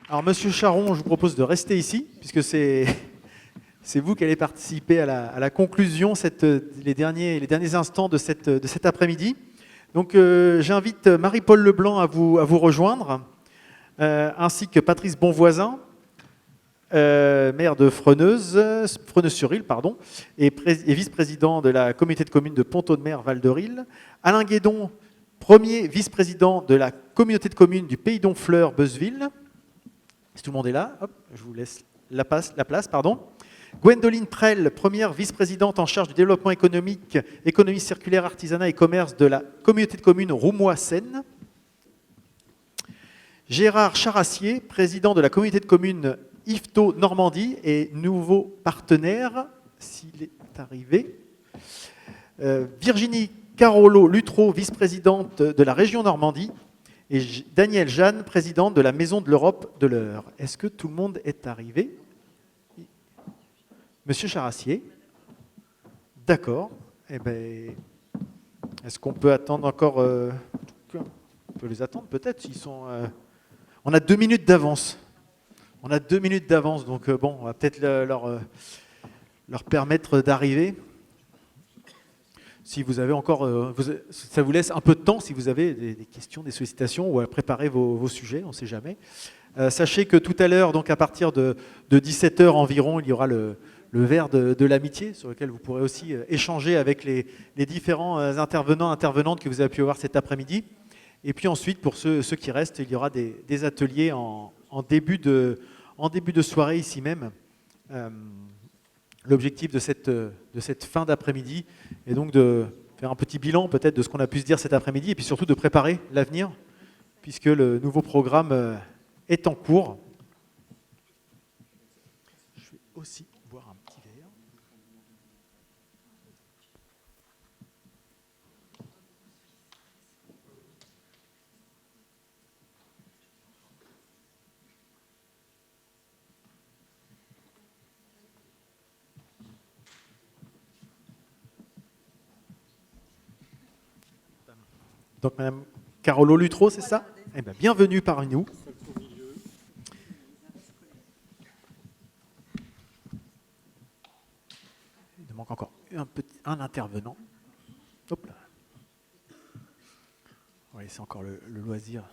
Alors, Monsieur Charon, je vous propose de rester ici, puisque c'est vous qui allez participer à la conclusion, les derniers instants de cet après-midi. Donc, j'invite Marie-Paule Leblanc à vous rejoindre, ainsi que Patrice Bonvoisin, maire de Freneuse-sur-Île, pardon, et vice-président de la communauté de communes de Pont-Audemer Val-de-Ril. Alain Guédon, premier vice-président de la communauté de communes du Pays d'Honfleur-Beuzeville. Si tout le monde est là, hop, je vous laisse la place. Gwendoline Prel, première vice-présidente en charge du développement économique, économie circulaire, artisanat et commerce de la communauté de communes Roumois-Seine. Gérard Charassier, président de la communauté de communes Yvetot Normandie et nouveau partenaire, s'il est arrivé. Virginie Carolo-Lutreau, vice-présidente de la région Normandie. Et Danielle Jeanne, présidente de la Maison de l'Europe de l'Eure. Est-ce que tout le monde est arrivé? Monsieur Charassier? D'accord. Eh bien, est-ce qu'on peut attendre encore on peut les attendre peut-être. On a 2 minutes d'avance. Donc bon, on va peut-être leur permettre d'arriver. Si vous avez encore, ça vous laisse un peu de temps si vous avez des questions, des sollicitations ou à préparer vos sujets, on ne sait jamais. Sachez que tout à l'heure, donc à partir de 17h environ, il y aura le verre de l'amitié sur lequel vous pourrez aussi échanger avec les différents intervenantes que vous avez pu voir cet après-midi. Et puis ensuite, pour ceux qui restent, il y aura des ateliers en début de soirée ici même. L'objectif de cette fin d'après-midi est donc de faire un petit bilan peut-être de ce qu'on a pu se dire cet après-midi et puis surtout de préparer l'avenir puisque le nouveau programme est en cours. Je vais aussi boire un petit verre. Donc, Madame Carolo-Lutreau, c'est ça? Eh bien, bienvenue parmi nous. Il manque encore un intervenant. Hop là. On va laisser encore le loisir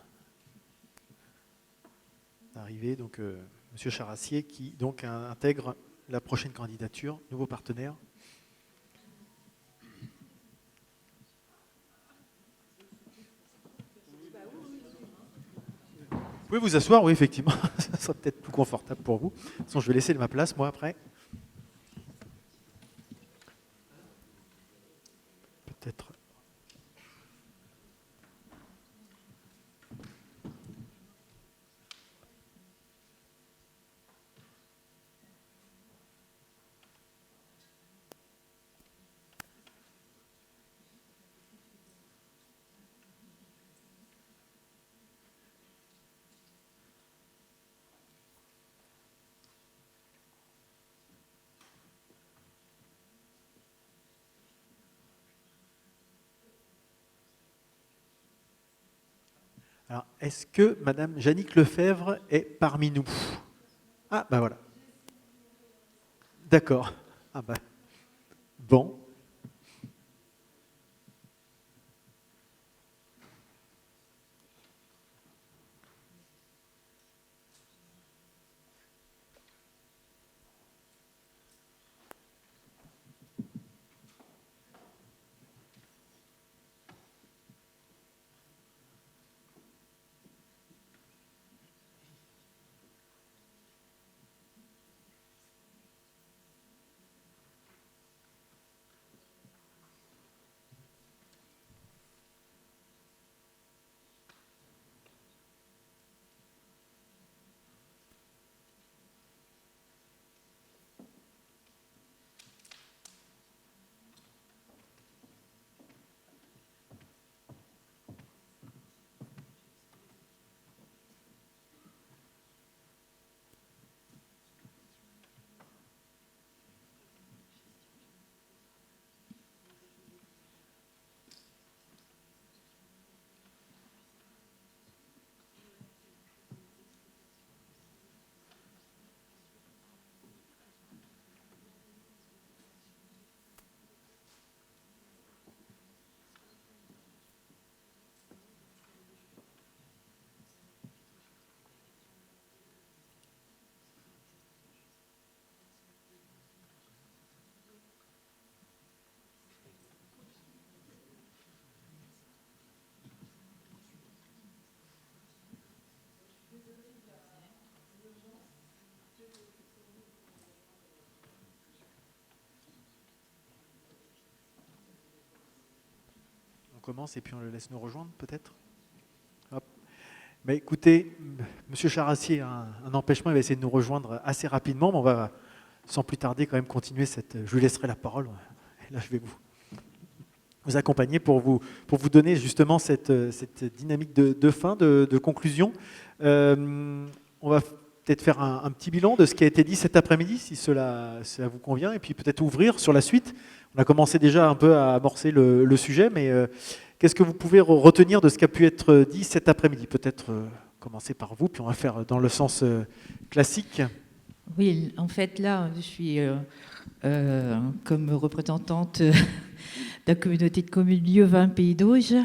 d'arriver. Donc, Monsieur Charassier qui donc intègre la prochaine candidature, nouveau partenaire. Vous pouvez vous asseoir, oui, effectivement. Ça sera peut-être plus confortable pour vous. De toute façon, je vais laisser ma place, moi, après. Peut-être. Alors, est-ce que Madame Jannick Lefebvre est parmi nous? Ah, ben voilà. D'accord. Ah ben. Bon. commence et puis on le laisse nous rejoindre peut-être. Hop. Mais écoutez, Monsieur Charassier a un empêchement, il va essayer de nous rejoindre assez rapidement, mais on va sans plus tarder quand même continuer cette... Je lui laisserai la parole, et là je vais vous accompagner pour vous donner justement cette dynamique de fin, de conclusion. On va peut-être faire un petit bilan de ce qui a été dit cet après-midi, si cela vous convient, et puis peut-être ouvrir sur la suite. On a commencé déjà un peu à amorcer le sujet, mais qu'est-ce que vous pouvez retenir de ce qui a pu être dit cet après-midi? Peut-être commencer par vous, puis on va faire dans le sens classique. Oui, en fait, là, je suis comme représentante de la communauté de communes Lieuvin Pays d'Auge.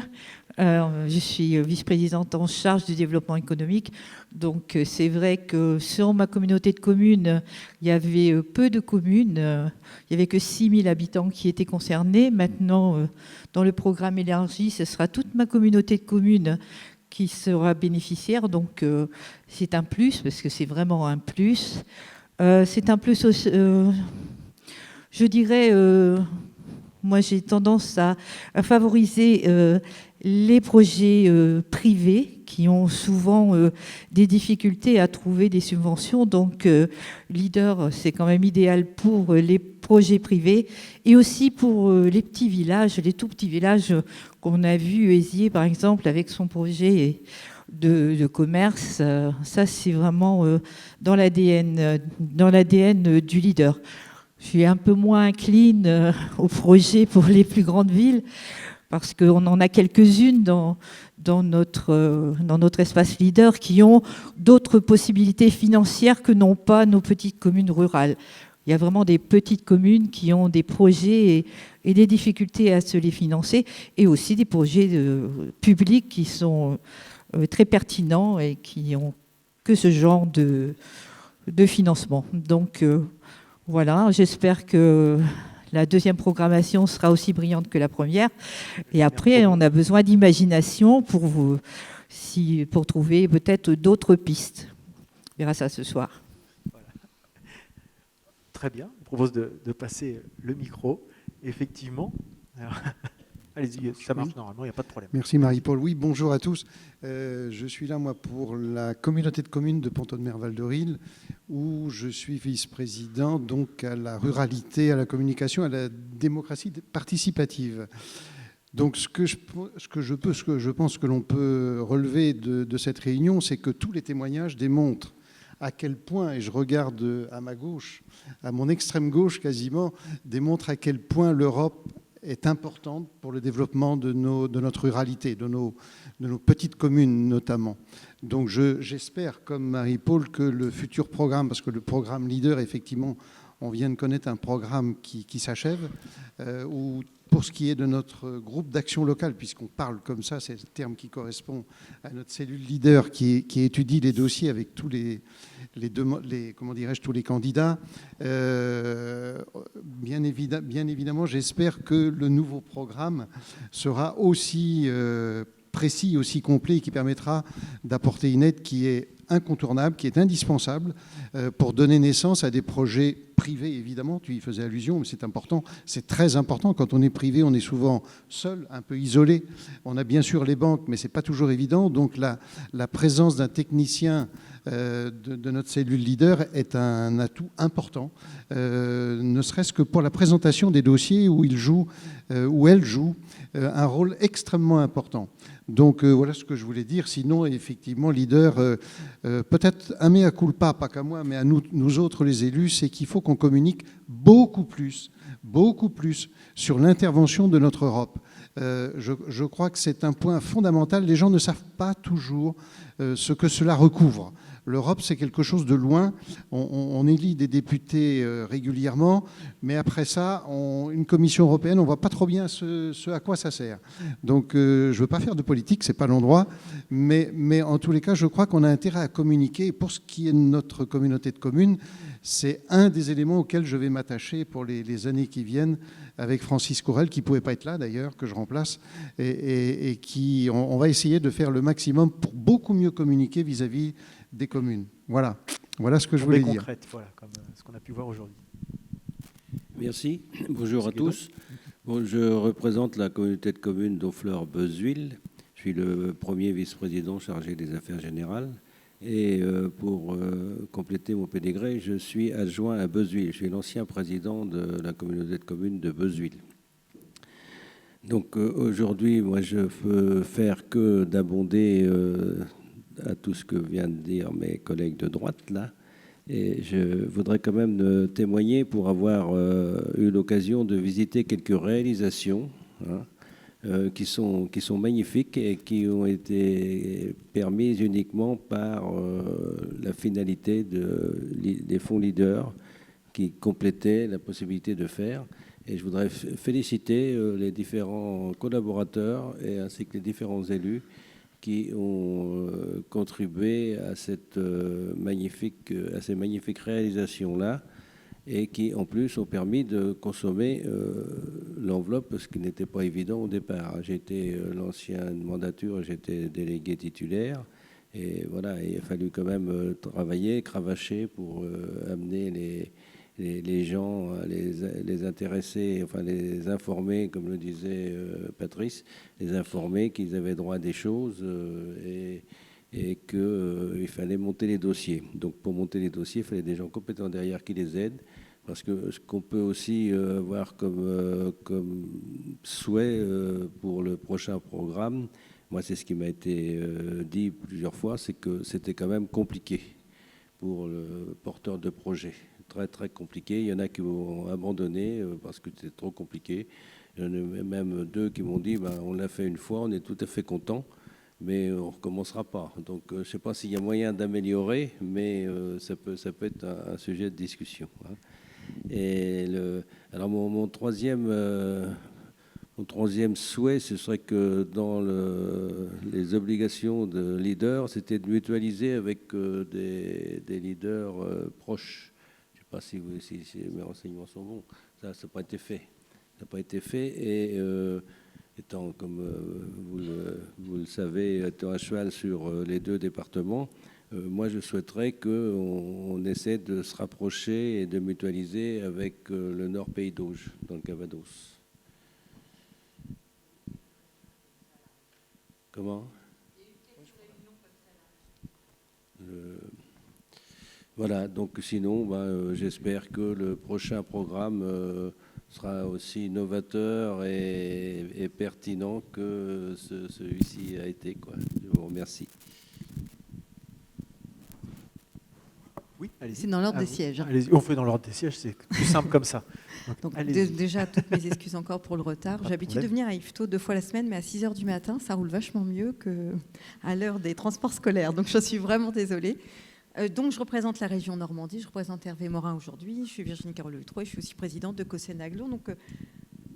Je suis vice-présidente en charge du développement économique. Donc, c'est vrai que sur ma communauté de communes, il y avait peu de communes. Il n'y avait que 6 000 habitants qui étaient concernés. Maintenant, dans le programme élargi, ce sera toute ma communauté de communes qui sera bénéficiaire. Donc, c'est un plus, parce que c'est vraiment un plus. C'est un plus, je dirais, moi j'ai tendance à favoriser les projets privés qui ont souvent des difficultés à trouver des subventions. Donc, Leader, c'est quand même idéal pour les projets privés et aussi pour les petits villages, les tout petits villages qu'on a vu Hésier, par exemple, avec son projet de commerce. Ça, c'est vraiment dans l'ADN du Leader. Je suis un peu moins incline au projet pour les plus grandes villes, parce qu'on en a quelques-unes dans notre espace Leader qui ont d'autres possibilités financières que n'ont pas nos petites communes rurales. Il y a vraiment des petites communes qui ont des projets et des difficultés à se les financer, et aussi des projets publics qui sont très pertinents et qui ont que ce genre de financement. Donc voilà, j'espère que la deuxième programmation sera aussi brillante que la première. Et après, on a besoin d'imagination pour trouver peut-être d'autres pistes. On verra ça ce soir. Voilà. Très bien, je propose de passer le micro. Effectivement. Alors, allez-y, ça marche normalement, il n'y a pas de problème. Merci Marie-Paul. Oui, bonjour à tous. Je suis là, moi, pour la communauté de communes de Pont-Audemer-Val-de-Ril, où je suis vice-président, donc à la ruralité, à la communication, à la démocratie participative. Donc ce que je pense que l'on peut relever de cette réunion, c'est que tous les témoignages démontrent à quel point, et je regarde à ma gauche, à mon extrême gauche quasiment, démontrent à quel point l'Europe est importante pour le développement de notre ruralité, de nos petites communes notamment. Donc j'espère, comme Marie-Paul, que le futur programme, parce que le programme Leader, effectivement, on vient de connaître un programme qui s'achève, où pour ce qui est de notre groupe d'action locale, puisqu'on parle comme ça, c'est le terme qui correspond à notre cellule Leader qui étudie les dossiers avec tous comment dirais-je, tous les candidats. Bien évidemment, j'espère que le nouveau programme sera aussi précis, aussi complet, et qui permettra d'apporter une aide qui est incontournable, qui est indispensable pour donner naissance à des projets privés, évidemment. Tu y faisais allusion, mais c'est important, c'est très important. Quand on est privé, on est souvent seul, un peu isolé. On a bien sûr les banques, mais c'est pas toujours évident. Donc la présence d'un technicien de notre cellule Leader est un atout important, ne serait-ce que pour la présentation des dossiers où elle joue un rôle extrêmement important. Donc voilà ce que je voulais dire. Sinon, effectivement, Leader, peut-être un mea culpa, pas qu'à moi, mais à nous autres les élus, c'est qu'il faut qu'on communique beaucoup plus sur l'intervention de notre Europe. Je crois que c'est un point fondamental. Les gens ne savent pas toujours ce que cela recouvre. L'Europe, c'est quelque chose de loin. On élit des députés régulièrement, mais après ça, une commission européenne, on ne voit pas trop bien ce à quoi ça sert. Donc, je ne veux pas faire de politique, ce n'est pas l'endroit, mais en tous les cas, je crois qu'on a intérêt à communiquer. Pour ce qui est de notre communauté de communes, c'est un des éléments auxquels je vais m'attacher pour les années qui viennent, avec Francis Courel, qui ne pouvait pas être là d'ailleurs, que je remplace, et qui, on va essayer de faire le maximum pour beaucoup mieux communiquer vis-à-vis des communes. Voilà ce que je voulais dire. Concrète, voilà, comme ce qu'on a pu voir aujourd'hui. Merci. Bonjour à tous. Bon, je représente la communauté de communes d'Honfleur-Beuzeville. Je suis le premier vice-président chargé des affaires générales. Et pour compléter mon pédigré, je suis adjoint à Beuzeville. Je suis l'ancien président de la communauté de communes de Beuzeville. Donc aujourd'hui, moi, je peux faire que d'abonder à tout ce que viennent de dire mes collègues de droite, là. Et je voudrais quand même témoigner pour avoir eu l'occasion de visiter quelques réalisations qui sont magnifiques et qui ont été permises uniquement par la finalité des fonds leaders qui complétaient la possibilité de faire. Et je voudrais féliciter les différents collaborateurs et ainsi que les différents élus qui ont contribué à ces magnifiques réalisations-là et qui, en plus, ont permis de consommer l'enveloppe, ce qui n'était pas évident au départ. J'étais l'ancienne mandature, j'étais délégué titulaire, et voilà, il a fallu quand même travailler, cravacher pour amener les gens, les intéressés, enfin les informer, comme le disait Patrice, les informer qu'ils avaient droit à des choses et qu'il fallait monter les dossiers. Donc pour monter les dossiers, il fallait des gens compétents derrière qui les aident. Parce que ce qu'on peut aussi avoir comme souhait pour le prochain programme, moi c'est ce qui m'a été dit plusieurs fois, c'est que c'était quand même compliqué pour le porteur de projet. Très très compliqué. Il y en a qui ont abandonné parce que c'était trop compliqué. Il y en a même 2 qui m'ont dit on l'a fait une fois, on est tout à fait content, mais on ne recommencera pas. Donc je ne sais pas s'il y a moyen d'améliorer, mais ça peut être un sujet de discussion. Et alors mon troisième souhait, ce serait que dans les obligations de leader, c'était de mutualiser avec des leaders proches. Je ne sais pas si mes renseignements sont bons. Ça n'a pas été fait. Ça n'a pas été fait. Et étant, comme vous le savez, étant à cheval sur les 2 départements, moi je souhaiterais qu'on essaie de se rapprocher et de mutualiser avec le Nord Pays d'Auge, dans le Calvados. Comment ? Voilà, donc sinon, j'espère que le prochain programme sera aussi novateur et pertinent que celui-ci a été, quoi. Je vous remercie. Oui, allez-y. C'est dans l'ordre des sièges. Allez-y. On fait dans l'ordre des sièges, c'est plus simple comme ça. Donc, déjà, toutes mes excuses encore pour le retard. J'ai l'habitude de venir à Yvetot 2 fois la semaine, mais à 6h du matin, ça roule vachement mieux qu'à l'heure des transports scolaires. Donc, je suis vraiment désolée. Donc, je représente la région Normandie, je représente Hervé Morin aujourd'hui, je suis Virginie Carole-Hutrot et je suis aussi présidente de Cossenaglo. Donc,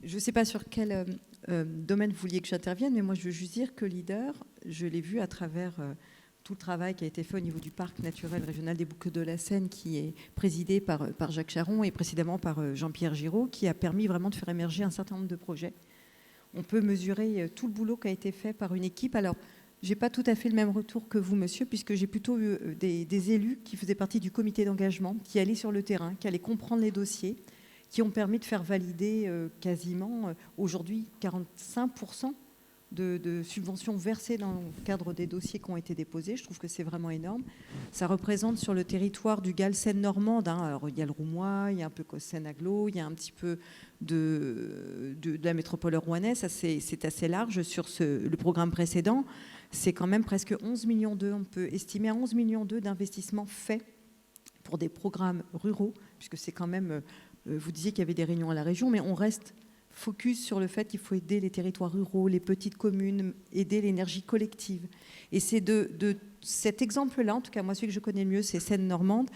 je ne sais pas sur quel domaine vous vouliez que j'intervienne, mais moi, je veux juste dire que Leader, je l'ai vu à travers tout le travail qui a été fait au niveau du parc naturel régional des Boucles de la Seine, qui est présidé par Jacques Charon et précédemment par Jean-Pierre Giraud, qui a permis vraiment de faire émerger un certain nombre de projets. On peut mesurer tout le boulot qui a été fait par une équipe. Alors, je n'ai pas tout à fait le même retour que vous, monsieur, puisque j'ai plutôt eu des élus qui faisaient partie du comité d'engagement, qui allaient sur le terrain, qui allaient comprendre les dossiers, qui ont permis de faire valider quasiment aujourd'hui 45% de subventions versées dans le cadre des dossiers qui ont été déposés. Je trouve que c'est vraiment énorme. Ça représente sur le territoire du GAL Seine-Normande, alors il y a le Roumois, il y a un peu Cossenaglo, il y a un petit peu de la métropole rouennaise. C'est assez large. Sur le programme précédent, c'est quand même presque 11 millions d'euros. On peut estimer à 11 millions d'euros d'investissements faits pour des programmes ruraux, puisque c'est quand même, vous disiez qu'il y avait des réunions à la région, mais on reste focus sur le fait qu'il faut aider les territoires ruraux, les petites communes, aider l'énergie collective. Et c'est de cet exemple-là, en tout cas moi celui que je connais le mieux, c'est Seine-Normande,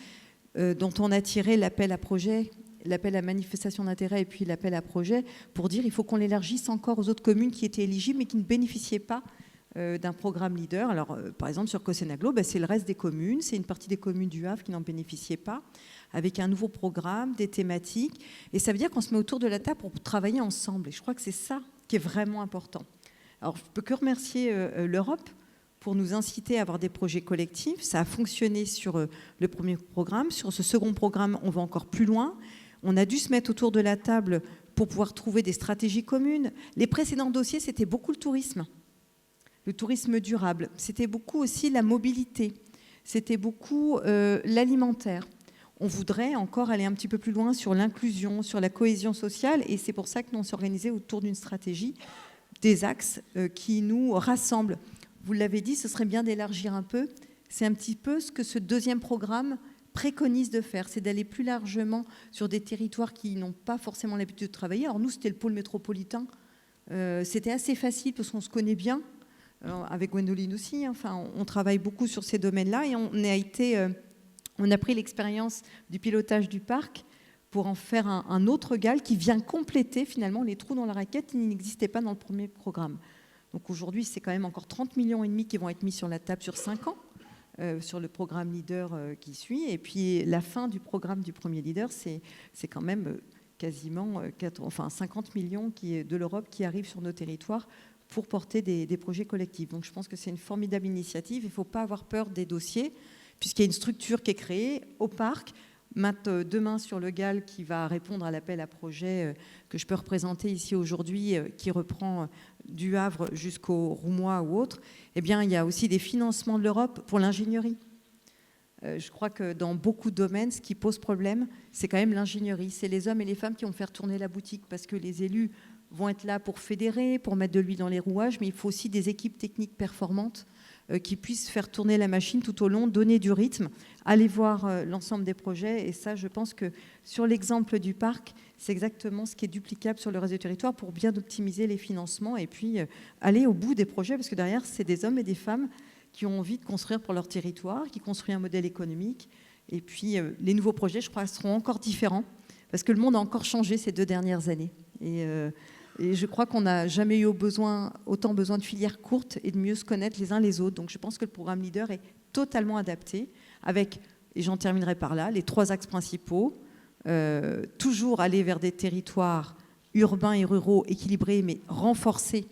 dont on a tiré l'appel à projet, l'appel à manifestation d'intérêt et puis l'appel à projet pour dire qu'il faut qu'on l'élargisse encore aux autres communes qui étaient éligibles mais qui ne bénéficiaient pas d'un programme leader. Alors, par exemple, sur Cossenaglo, c'est le reste des communes, c'est une partie des communes du Havre qui n'en bénéficiaient pas, avec un nouveau programme, des thématiques. Et ça veut dire qu'on se met autour de la table pour travailler ensemble. Et je crois que c'est ça qui est vraiment important. Alors, je ne peux que remercier l'Europe pour nous inciter à avoir des projets collectifs. Ça a fonctionné sur le premier programme. Sur ce second programme, on va encore plus loin. On a dû se mettre autour de la table pour pouvoir trouver des stratégies communes. Les précédents dossiers, c'était beaucoup le tourisme durable, c'était beaucoup aussi la mobilité, c'était beaucoup l'alimentaire. On voudrait encore aller un petit peu plus loin sur l'inclusion, sur la cohésion sociale, et c'est pour ça que nous on s'est organisé autour d'une stratégie, des axes qui nous rassemblent. Vous l'avez dit, ce serait bien d'élargir un peu. C'est un petit peu ce que ce deuxième programme préconise de faire, c'est d'aller plus largement sur des territoires qui n'ont pas forcément l'habitude de travailler. Alors nous, c'était le pôle métropolitain. C'était assez facile parce qu'on se connaît bien, avec Gwendoline aussi. Enfin, on travaille beaucoup sur ces domaines-là et on a pris l'expérience du pilotage du parc pour en faire un autre GAL qui vient compléter finalement les trous dans la raquette qui n'existaient pas dans le premier programme. Donc aujourd'hui, c'est quand même encore 30,5 millions qui vont être mis sur la table sur 5 ans, sur le programme Leader qui suit. Et puis la fin du programme du premier Leader, c'est quand même quasiment 50 millions de l'Europe qui arrivent sur nos territoires pour porter des projets collectifs. Donc je pense que c'est une formidable initiative. Il ne faut pas avoir peur des dossiers, puisqu'il y a une structure qui est créée au parc. Demain sur le GAL qui va répondre à l'appel à projet que je peux représenter ici aujourd'hui, qui reprend du Havre jusqu'au Roumois ou autre, eh bien, il y a aussi des financements de l'Europe pour l'ingénierie. Je crois que dans beaucoup de domaines, ce qui pose problème, c'est quand même l'ingénierie. C'est les hommes et les femmes qui vont faire tourner la boutique parce que les élus vont être là pour fédérer, pour mettre de l'huile dans les rouages, mais il faut aussi des équipes techniques performantes qui puissent faire tourner la machine tout au long, donner du rythme, aller voir l'ensemble des projets. Et ça, je pense que sur l'exemple du parc, c'est exactement ce qui est duplicable sur le reste du territoire pour bien optimiser les financements et puis aller au bout des projets, parce que derrière, c'est des hommes et des femmes qui ont envie de construire pour leur territoire, qui construisent un modèle économique. Et puis, les nouveaux projets, je crois, seront encore différents, parce que le monde a encore changé ces 2 dernières années. Et je crois qu'on n'a jamais eu autant besoin de filières courtes et de mieux se connaître les uns les autres. Donc je pense que le programme Leader est totalement adapté avec, et j'en terminerai par là, les 3 axes principaux. Toujours aller vers des territoires urbains et ruraux équilibrés, mais renforcer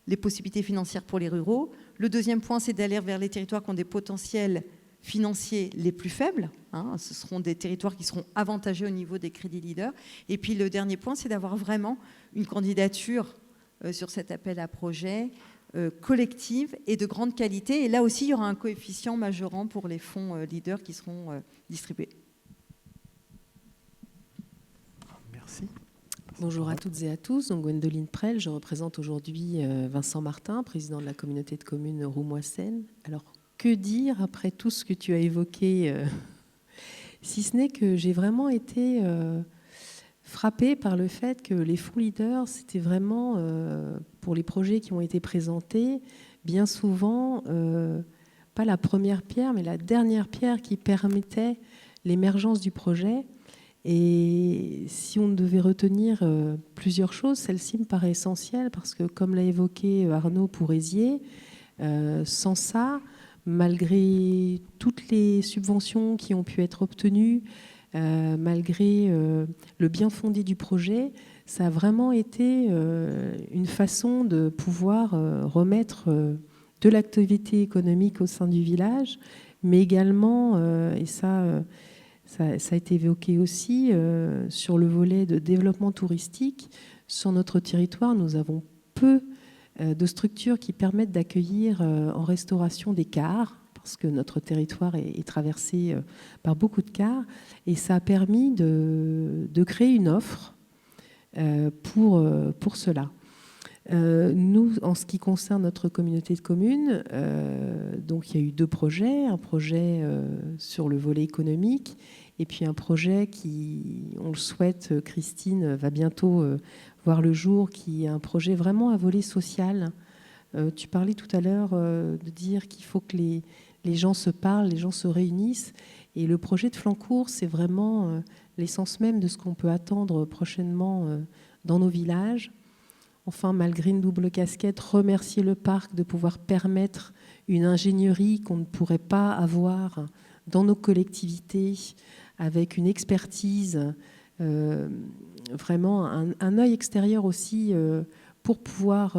les possibilités financières pour les ruraux. Le deuxième point, c'est d'aller vers les territoires qui ont des potentiels financiers les plus faibles. Ce seront des territoires qui seront avantagés au niveau des crédits Leader. Et puis le dernier point, c'est d'avoir vraiment une candidature sur cet appel à projet collective et de grande qualité. Et là aussi, il y aura un coefficient majorant pour les fonds Leader qui seront distribués. Merci. Bonjour à toutes et à tous. Donc Gwendoline Prel, je représente aujourd'hui Vincent Martin, président de la communauté de communes Roumois-Seine. Alors, que dire après tout ce que tu as évoqué, si ce n'est que j'ai vraiment été frappée par le fait que les fonds Leader, c'était vraiment, pour les projets qui ont été présentés, bien souvent, pas la première pierre, mais la dernière pierre qui permettait l'émergence du projet. Et si on devait retenir plusieurs choses, celle-ci me paraît essentielle parce que, comme l'a évoqué Arnaud Pourrésier, sans ça, malgré toutes les subventions qui ont pu être obtenues, malgré le bien fondé du projet, ça a vraiment été une façon de pouvoir remettre de l'activité économique au sein du village, mais également, et ça a été évoqué aussi, sur le volet de développement touristique. Sur notre territoire, nous avons peu de structures qui permettent d'accueillir en restauration des cars, parce que notre territoire est traversé par beaucoup de cars, et ça a permis de créer une offre pour cela. Nous, en ce qui concerne notre communauté de communes, donc il y a eu 2 projets, un projet sur le volet économique et puis un projet qui, on le souhaite, Christine va bientôt voir le jour, qui est un projet vraiment à volet social. Tu parlais tout à l'heure de dire qu'il faut que les gens se parlent, les gens se réunissent, et le projet de Flancourt, c'est vraiment l'essence même de ce qu'on peut attendre prochainement dans nos villages. Enfin, malgré une double casquette, remercier le parc de pouvoir permettre une ingénierie qu'on ne pourrait pas avoir dans nos collectivités, avec une expertise, vraiment un œil extérieur aussi pour pouvoir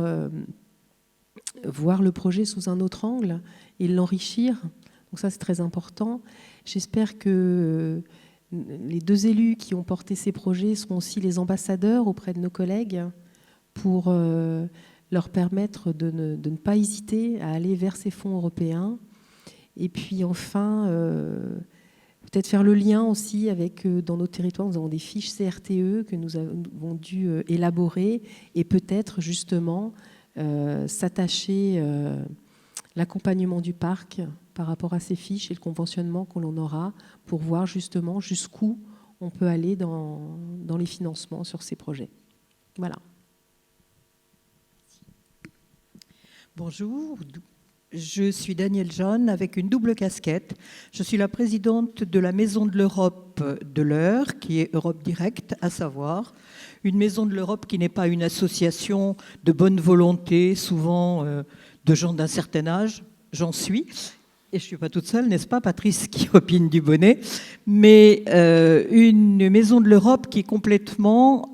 voir le projet sous un autre angle et l'enrichir. Donc ça, c'est très important. J'espère que les 2 élus qui ont porté ces projets seront aussi les ambassadeurs auprès de nos collègues pour leur permettre de ne pas hésiter à aller vers ces fonds européens. Et puis enfin, peut-être faire le lien aussi avec, dans nos territoires, nous avons des fiches CRTE que nous avons dû élaborer et peut-être justement s'attacher l'accompagnement du parc par rapport à ces fiches et le conventionnement que l'on aura pour voir justement jusqu'où on peut aller dans les financements sur ces projets. Voilà. Bonjour, je suis Danielle Jeanne avec une double casquette. Je suis la présidente de la Maison de l'Europe de l'Eure, qui est Europe Direct, à savoir une Maison de l'Europe qui n'est pas une association de bonne volonté, souvent de gens d'un certain âge, j'en suis. Et je ne suis pas toute seule, n'est-ce pas, Patrice, qui opine du bonnet, mais une Maison de l'Europe qui est complètement,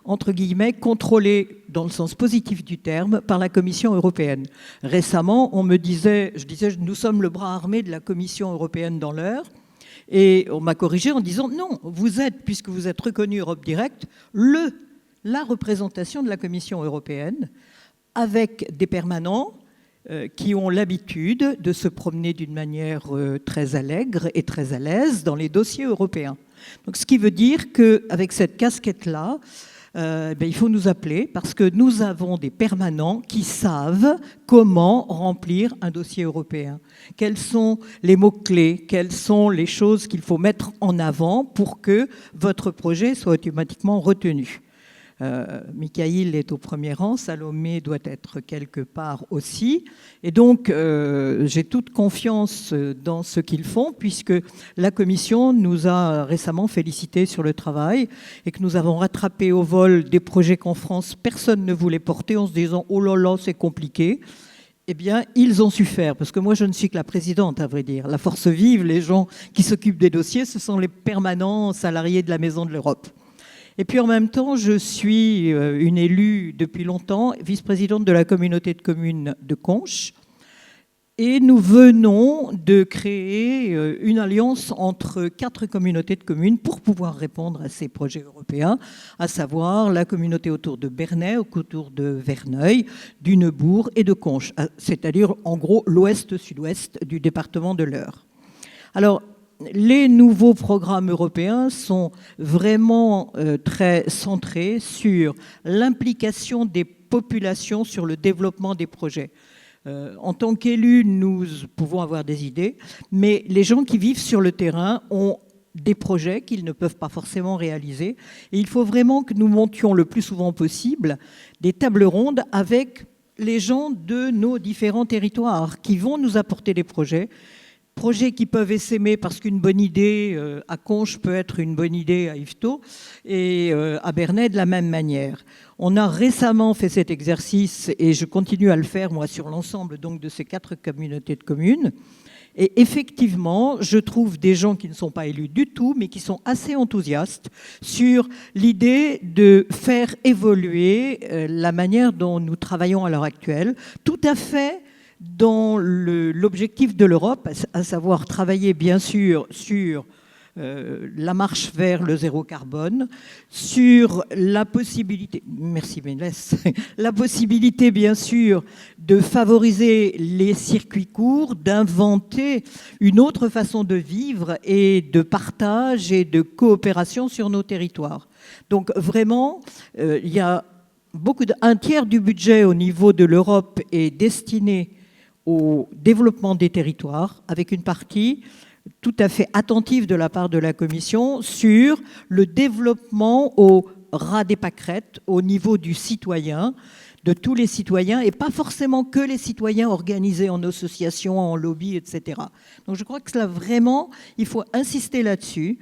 entre guillemets, contrôlée, dans le sens positif du terme, par la Commission européenne. Récemment, je disais, nous sommes le bras armé de la Commission européenne dans l'Eure, et on m'a corrigé en disant, non, vous êtes, puisque vous êtes reconnu Europe Direct, la représentation de la Commission européenne, avec des permanents, qui ont l'habitude de se promener d'une manière très allègre et très à l'aise dans les dossiers européens. Donc, ce qui veut dire qu'avec cette casquette-là, il faut nous appeler parce que nous avons des permanents qui savent comment remplir un dossier européen. Quels sont les mots-clés, quelles sont les choses qu'il faut mettre en avant pour que votre projet soit automatiquement retenu. Mikhaïl est au premier rang, Salomé doit être quelque part aussi. Et donc, j'ai toute confiance dans ce qu'ils font, puisque la Commission nous a récemment félicités sur le travail et que nous avons rattrapé au vol des projets qu'en France, personne ne voulait porter en se disant « Oh là là, c'est compliqué ». Eh bien, ils ont su faire, parce que moi, je ne suis que la présidente, à vrai dire. La force vive, les gens qui s'occupent des dossiers, ce sont les permanents salariés de la Maison de l'Europe. Et puis en même temps, je suis une élue depuis longtemps, vice-présidente de la communauté de communes de Conches. Et nous venons de créer une alliance entre 4 communautés de communes pour pouvoir répondre à ces projets européens, à savoir la communauté autour de Bernay, autour de Verneuil, du Neubourg et de Conches, c'est-à-dire en gros l'ouest-sud-ouest du département de l'Eure. Alors, les nouveaux programmes européens sont vraiment très centrés sur l'implication des populations sur le développement des projets. En tant qu'élus, nous pouvons avoir des idées, mais les gens qui vivent sur le terrain ont des projets qu'ils ne peuvent pas forcément réaliser. Et il faut vraiment que nous montions le plus souvent possible des tables rondes avec les gens de nos différents territoires qui vont nous apporter des projets qui peuvent essaimer parce qu'une bonne idée à Conches peut être une bonne idée à Yvetot et à Bernay de la même manière. On a récemment fait cet exercice et je continue à le faire moi sur l'ensemble donc de ces 4 communautés de communes. Et effectivement, je trouve des gens qui ne sont pas élus du tout, mais qui sont assez enthousiastes sur l'idée de faire évoluer la manière dont nous travaillons à l'heure actuelle, tout à fait dans l'objectif de l'Europe, à savoir travailler bien sûr sur la marche vers le zéro carbone, sur la possibilité, merci Mélès, la possibilité bien sûr de favoriser les circuits courts, d'inventer une autre façon de vivre et de partage et de coopération sur nos territoires. Donc vraiment, il y a un tiers du budget au niveau de l'Europe est destiné au développement des territoires, avec une partie tout à fait attentive de la part de la Commission sur le développement au ras des pâquerettes, au niveau du citoyen, de tous les citoyens, et pas forcément que les citoyens organisés en associations, en lobby, etc. Donc je crois que là, vraiment, il faut insister là-dessus.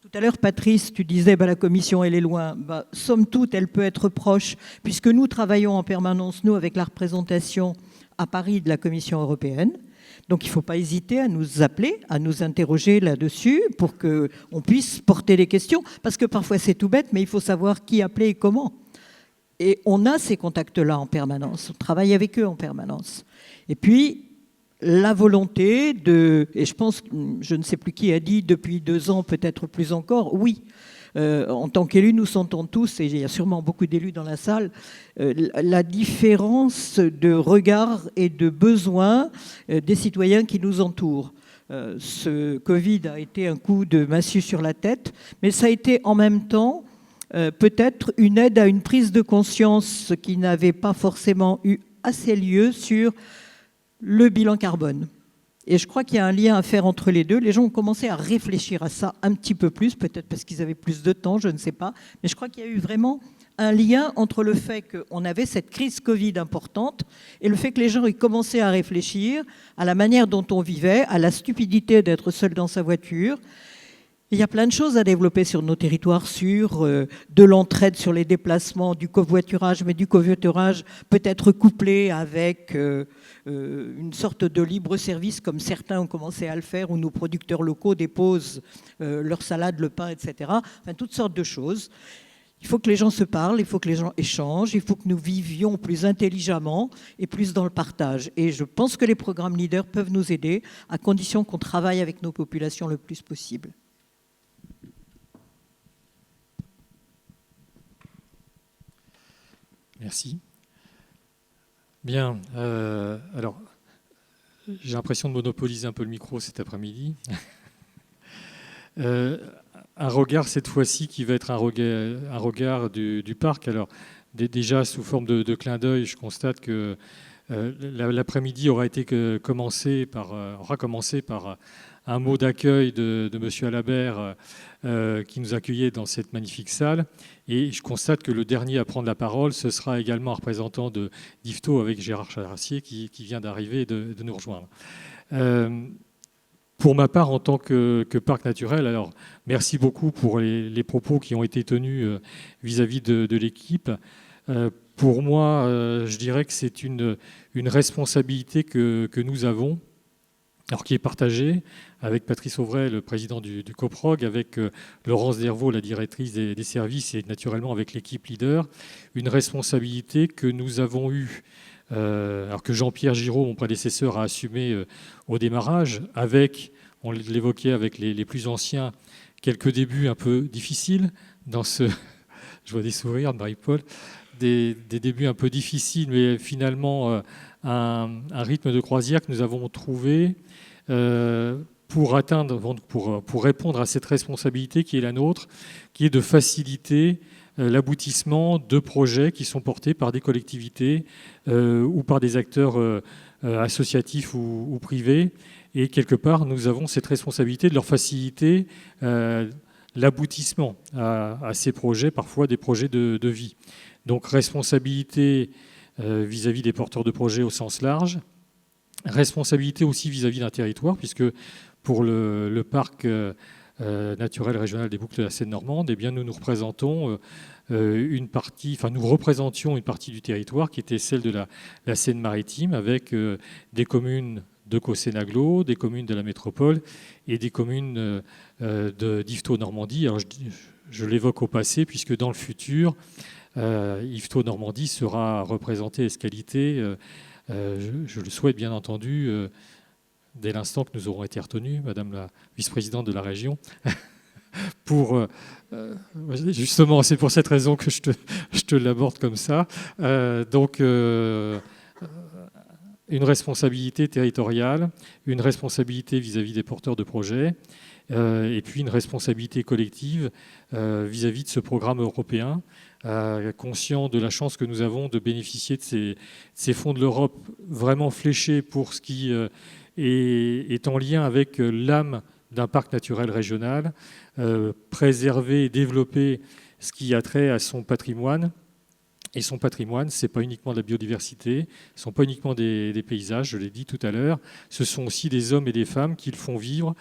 Tout à l'heure, Patrice, tu disais la Commission, elle est loin. Somme toute, elle peut être proche, puisque nous travaillons en permanence, nous, avec la représentation à Paris de la Commission européenne. Donc il ne faut pas hésiter à nous appeler, à nous interroger là-dessus pour qu'on puisse porter des questions. Parce que parfois c'est tout bête, mais il faut savoir qui appeler et comment. Et on a ces contacts-là en permanence. On travaille avec eux en permanence. Et puis, la volonté et je pense, je ne sais plus qui a dit depuis 2 ans, peut-être plus encore, oui. En tant qu'élus, nous sentons tous, et il y a sûrement beaucoup d'élus dans la salle, la différence de regard et de besoins des citoyens qui nous entourent. Ce Covid a été un coup de massue sur la tête, mais ça a été en même temps peut-être une aide à une prise de conscience qui n'avait pas forcément eu assez lieu sur le bilan carbone. Et je crois qu'il y a un lien à faire entre les deux. Les gens ont commencé à réfléchir à ça un petit peu plus, peut-être parce qu'ils avaient plus de temps, je ne sais pas. Mais je crois qu'il y a eu vraiment un lien entre le fait qu'on avait cette crise Covid importante et le fait que les gens aient commencé à réfléchir à la manière dont on vivait, à la stupidité d'être seul dans sa voiture. Il y a plein de choses à développer sur nos territoires, sur de l'entraide sur les déplacements, du covoiturage, mais du covoiturage peut-être couplé avec une sorte de libre-service comme certains ont commencé à le faire, où nos producteurs locaux déposent leur salade, le pain, etc. Enfin, toutes sortes de choses. Il faut que les gens se parlent, il faut que les gens échangent, il faut que nous vivions plus intelligemment et plus dans le partage. Et je pense que les programmes leaders peuvent nous aider, à condition qu'on travaille avec nos populations le plus possible. Merci. Bien. Alors, j'ai l'impression de monopoliser un peu le micro cet après-midi. Un regard cette fois-ci qui va être un regard du parc. Alors, déjà sous forme de clin d'œil, je constate que l'après-midi aura commencé par un mot d'accueil de M. Alabert qui nous accueillait dans cette magnifique salle. Et je constate que le dernier à prendre la parole, ce sera également un représentant d'IFTO avec Gérard Charassier qui vient d'arriver et de nous rejoindre. Pour ma part, en tant que parc naturel, alors merci beaucoup pour les propos qui ont été tenus vis-à-vis de l'équipe. Pour moi, je dirais que c'est une responsabilité que nous avons, alors qui est partagée avec Patrice Auvray, le président du COPROG, avec Laurence Dervaux, la directrice des services, et naturellement avec l'équipe leader, une responsabilité que nous avons eue, alors que Jean-Pierre Giraud, mon prédécesseur, a assumé au démarrage, avec, on l'évoquait avec les plus anciens, quelques débuts un peu difficiles dans ce... Je vois des sourires de Marie-Paul. Des débuts un peu difficiles, mais finalement un rythme de croisière que nous avons trouvé pour répondre à cette responsabilité qui est la nôtre, qui est de faciliter l'aboutissement de projets qui sont portés par des collectivités ou par des acteurs associatifs ou privés. Et quelque part, nous avons cette responsabilité de leur faciliter l'aboutissement à ces projets, parfois des projets de vie. Donc responsabilité vis-à-vis des porteurs de projets au sens large, responsabilité aussi vis-à-vis d'un territoire, puisque pour le parc naturel régional des Boucles de la Seine-Normande, eh bien nous représentions une partie du territoire qui était celle de la Seine-Maritime, avec des communes de Cossénaglo, des communes de la métropole et des communes d'Yvetot Normandie. Alors je l'évoque au passé, puisque dans le futur, Yvetot Normandie sera représenté Escalité, je le souhaite bien entendu, dès l'instant que nous aurons été retenus, Madame la vice-présidente de la région, justement, c'est pour cette raison que je te l'aborde comme ça. Donc, une responsabilité territoriale, une responsabilité vis-à-vis des porteurs de projets, et puis une responsabilité collective vis-à-vis de ce programme européen, conscient de la chance que nous avons de bénéficier de ces fonds de l'Europe vraiment fléchés pour ce qui est en lien avec l'âme d'un parc naturel régional, préserver et développer ce qui a trait à son patrimoine. Et son patrimoine, ce n'est pas uniquement de la biodiversité, ce ne sont pas uniquement des paysages, je l'ai dit tout à l'heure, ce sont aussi des hommes et des femmes qui le font vivre,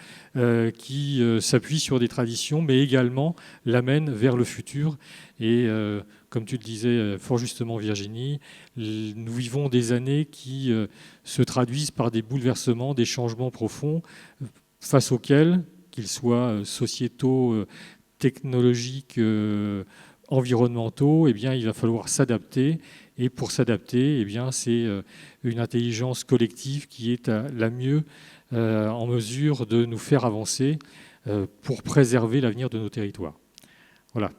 qui s'appuient sur des traditions, mais également l'amènent vers le futur. Et comme tu le disais fort justement Virginie, nous vivons des années qui se traduisent par des bouleversements, des changements profonds, face auxquels, qu'ils soient sociétaux, technologiques, environnementaux, eh bien, il va falloir s'adapter Et pour s'adapter, eh bien, c'est une intelligence collective qui est la mieux en mesure de nous faire avancer pour préserver l'avenir de nos territoires. Voilà.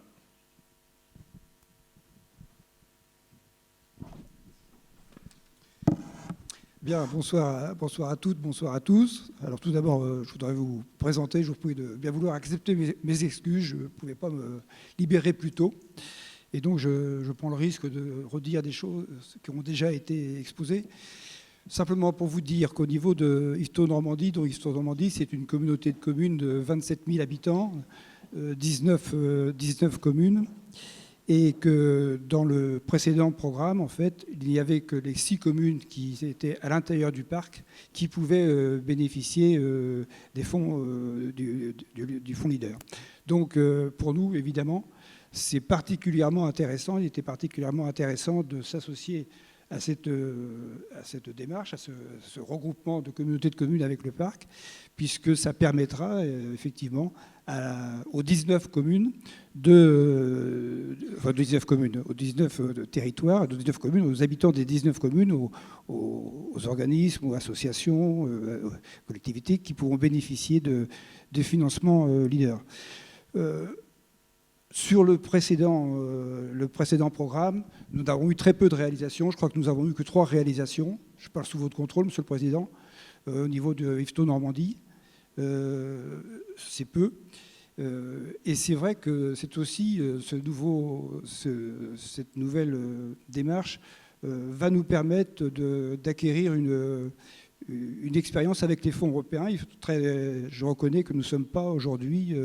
Bien, bonsoir à toutes, bonsoir à tous. Alors tout d'abord, je voudrais vous présenter, je vous prie de bien vouloir accepter mes excuses, je ne pouvais pas me libérer plus tôt. Et donc je prends le risque de redire des choses qui ont déjà été exposées. Simplement pour vous dire qu'au niveau de Yvetot-Normandie, donc Yvetot-Normandie, c'est une communauté de communes de 27 000 habitants, 19 communes, et que dans le précédent programme, en fait, il n'y avait que les 6 communes qui étaient à l'intérieur du parc qui pouvaient bénéficier des fonds du fonds Leader. Donc pour nous, évidemment, c'est particulièrement intéressant, il était particulièrement intéressant de s'associer à cette démarche, à ce regroupement de communautés de communes avec le parc, puisque ça permettra effectivement aux 19 communes, aux 19 territoires, aux 19 communes, aux habitants des 19 communes, aux organismes, aux associations, aux collectivités qui pourront bénéficier des financements Leader. Sur le précédent programme, nous avons eu très peu de réalisations. Je crois que nous avons eu que 3 réalisations. Je parle sous votre contrôle, Monsieur le Président, au niveau de Yvetot-Normandie. C'est peu. Et c'est vrai que c'est aussi cette nouvelle démarche va nous permettre d'acquérir une expérience avec les fonds européens. Je reconnais que nous ne sommes pas aujourd'hui...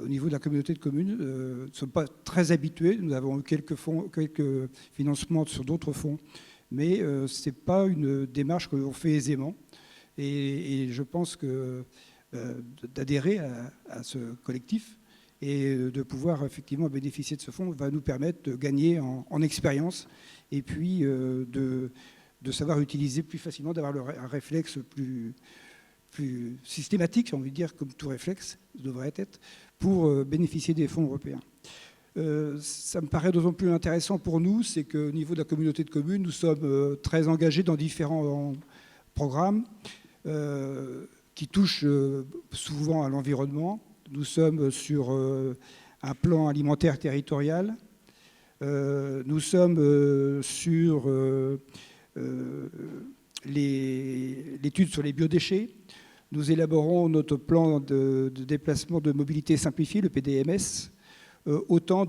au niveau de la communauté de communes, nous ne sommes pas très habitués. Nous avons eu quelques financements sur d'autres fonds, mais ce n'est pas une démarche que l'on fait aisément. Et je pense que d'adhérer à ce collectif et de pouvoir effectivement bénéficier de ce fonds va nous permettre de gagner en expérience et puis de savoir utiliser plus facilement, d'avoir un réflexe plus systématique, j'ai envie de dire, comme tout réflexe devrait être, pour bénéficier des fonds européens. Ça me paraît d'autant plus intéressant pour nous, c'est qu'au niveau de la communauté de communes, nous sommes très engagés dans différents programmes qui touchent souvent à l'environnement. Nous sommes sur un plan alimentaire territorial. Nous sommes sur l'étude sur les biodéchets. Nous élaborons notre plan de déplacement de mobilité simplifiée, le PDMS, autant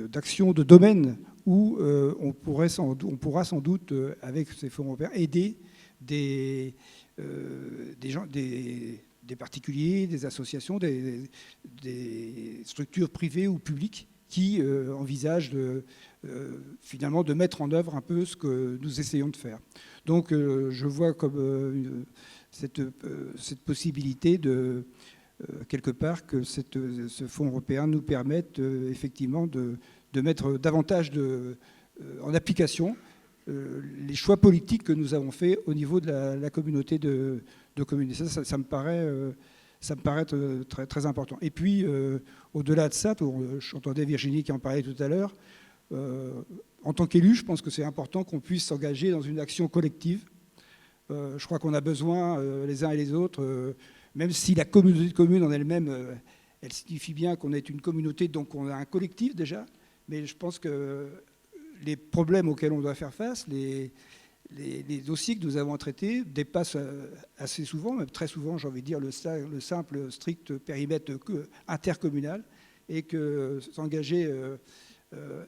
d'actions, de domaines où on pourra sans doute, avec ces fonds européens, aider des particuliers, des associations, des structures privées ou publiques qui envisagent finalement de mettre en œuvre un peu ce que nous essayons de faire. Donc je vois comme cette possibilité quelque part que ce fonds européen nous permette effectivement de mettre davantage en application les choix politiques que nous avons faits au niveau de la communauté de communes. Et ça me paraît très, très important. Et puis, au-delà de ça, j'entendais Virginie qui en parlait tout à l'heure, en tant qu'élu, je pense que c'est important qu'on puisse s'engager dans une action collective. Je crois qu'on a besoin, les uns et les autres, même si la communauté de communes en elle-même, elle signifie bien qu'on est une communauté, donc on a un collectif déjà, mais je pense que les problèmes auxquels on doit faire face, les dossiers que nous avons traités dépassent assez souvent, même très souvent, j'ai envie de dire, le simple, strict périmètre intercommunal, et que s'engager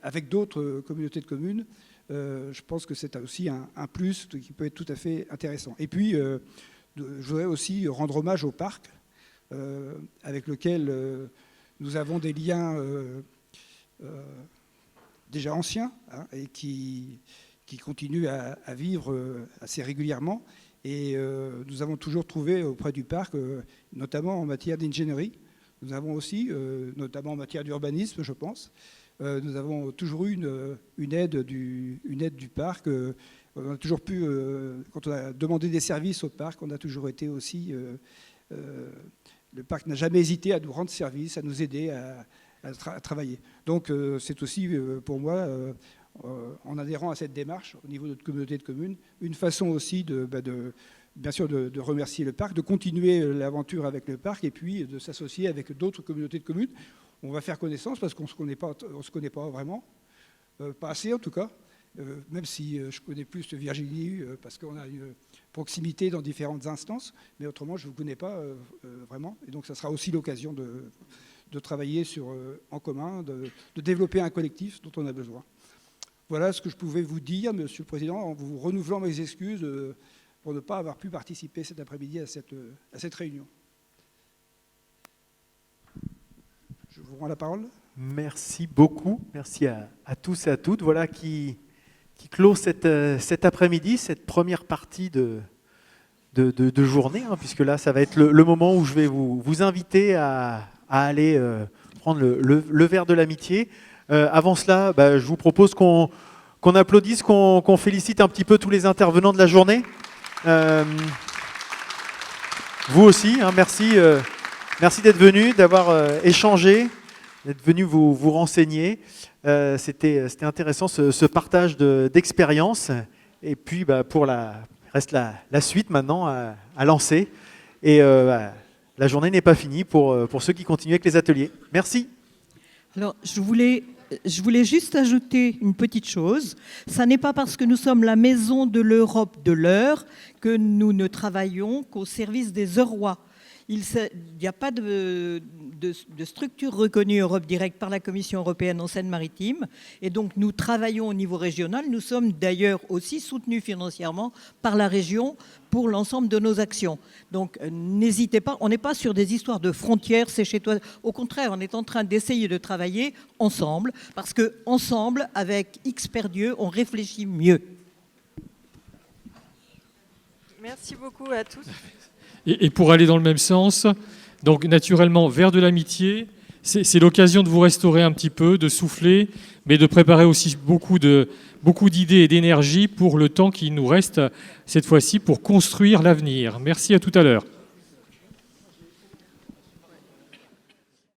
avec d'autres communautés de communes, je pense que c'est aussi un plus qui peut être tout à fait intéressant. Et puis, je voudrais aussi rendre hommage au parc, avec lequel nous avons des liens déjà anciens, hein, et qui continuent à vivre assez régulièrement. Et nous avons toujours trouvé auprès du parc, notamment en matière d'ingénierie, nous avons aussi, notamment en matière d'urbanisme, je pense, nous avons toujours eu une aide du parc. On a toujours pu, quand on a demandé des services au parc, on a toujours été aussi... le parc n'a jamais hésité à nous rendre service, à nous aider, à à travailler. Donc c'est aussi pour moi, en adhérant à cette démarche au niveau de notre communauté de communes, une façon aussi bien sûr de remercier le parc, de continuer l'aventure avec le parc et puis de s'associer avec d'autres communautés de communes. On va faire connaissance parce qu'on ne se connaît pas vraiment, pas assez en tout cas, même si je connais plus Virginie parce qu'on a une proximité dans différentes instances, mais autrement je ne vous connais pas vraiment. Et donc ça sera aussi l'occasion de travailler en commun, de développer un collectif dont on a besoin. Voilà ce que je pouvais vous dire, Monsieur le Président, en vous renouvelant mes excuses pour ne pas avoir pu participer cet après-midi à cette réunion. Je vous rends la parole. Merci beaucoup. Merci à tous et à toutes. Voilà qui clôt cet après-midi, cette première partie de journée, hein, puisque là, ça va être le moment où je vais vous inviter à aller prendre le verre de l'amitié. Avant cela, je vous propose qu'on applaudisse, qu'on félicite un petit peu tous les intervenants de la journée. Vous aussi, hein, merci d'être venus, d'avoir échangé, d'être venus vous renseigner. C'était intéressant ce partage d'expérience. Et puis reste la suite maintenant à lancer. Et la journée n'est pas finie pour ceux qui continuent avec les ateliers. Merci. Alors, je voulais juste ajouter une petite chose. Ça n'est pas parce que nous sommes la maison de l'Europe de l'heure que nous ne travaillons qu'au service des Eurois. Il n'y a pas de structure reconnue Europe Direct par la Commission européenne en Seine-Maritime. Et donc, nous travaillons au niveau régional. Nous sommes d'ailleurs aussi soutenus financièrement par la région pour l'ensemble de nos actions. Donc, n'hésitez pas. On n'est pas sur des histoires de frontières, c'est chez toi. Au contraire, on est en train d'essayer de travailler ensemble parce qu'ensemble, avec Experdieu, on réfléchit mieux. Merci beaucoup à tous. Et pour aller dans le même sens, donc naturellement, vers de l'amitié, c'est l'occasion de vous restaurer un petit peu, de souffler, mais de préparer aussi beaucoup d'idées et d'énergie pour le temps qui nous reste cette fois-ci pour construire l'avenir. Merci, à tout à l'heure.